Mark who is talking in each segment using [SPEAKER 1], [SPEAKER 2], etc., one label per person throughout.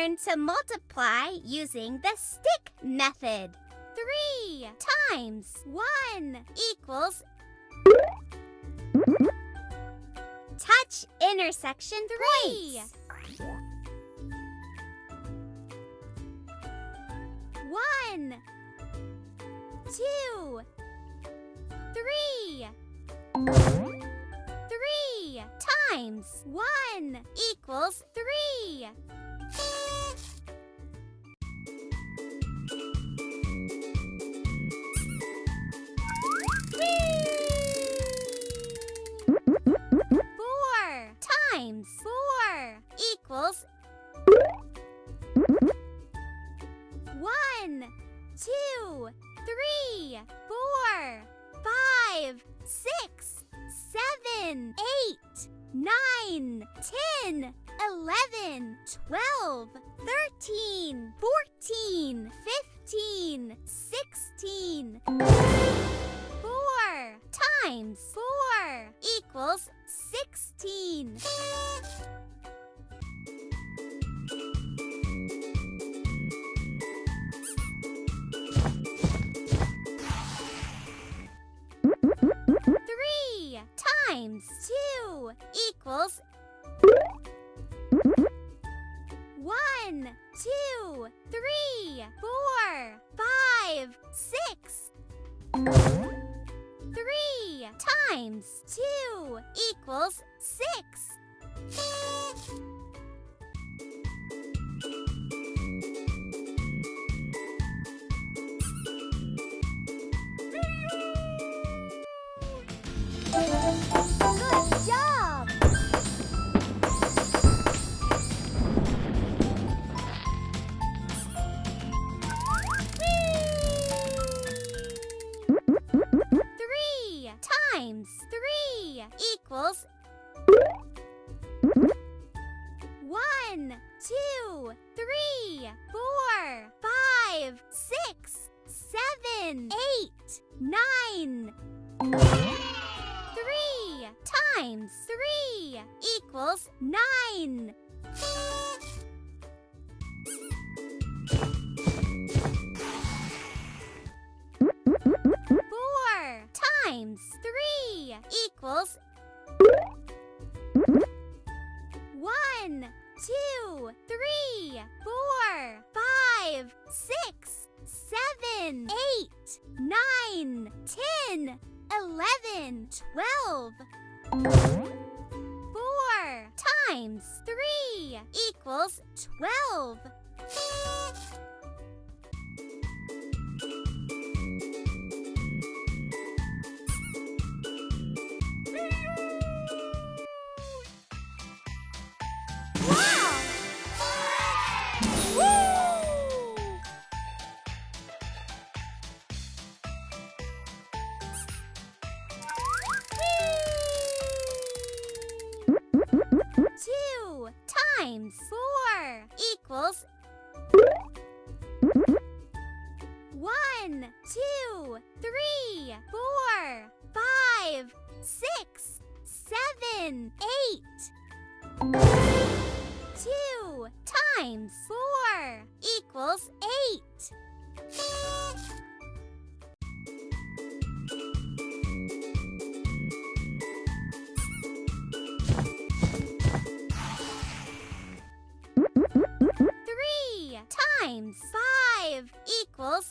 [SPEAKER 1] learn to multiply using the stick method. 3 times 1 equals. Touch intersection points. 1, 2, 3. 3 times 1 equals 3. 4 times 4 equals. 1, 2, 3, 4, 5, 6, 7, 8, 9, 10, 11, 12, 13, 14, 15, 16. 4 times 4 equals 16. 3 times 2 equals. 1, 2, 3, 4, 5, 6. 3 times 2 equals 6. 'Good job!' Three times 3 equals. 1, 2, 3, 4, 5, 6, 7, 8, 9. 3 times 3 equals 9. 4 times 3 equals. 1, 2, 3, 4, 5, 6, 7, 8, 9, 10, 11, 12. 4 times 3 equals 12. 2 times 4 equals. 1, 2, 3, 4, 5, 6, 7, 8. 2 times 4 equals 8. 3 times 5 equals.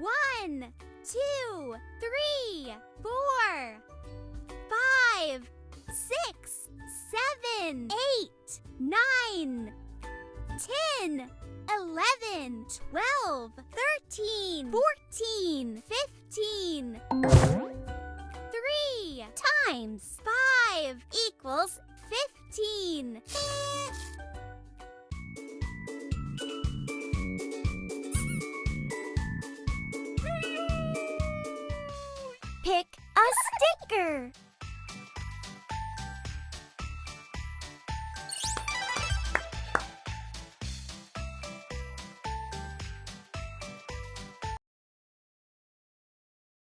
[SPEAKER 1] 1, 2, 3, 4, 5, 6, 7, 8, 9, 10, 11, 12, 13, 14, 15. 3 times 5 equals 15.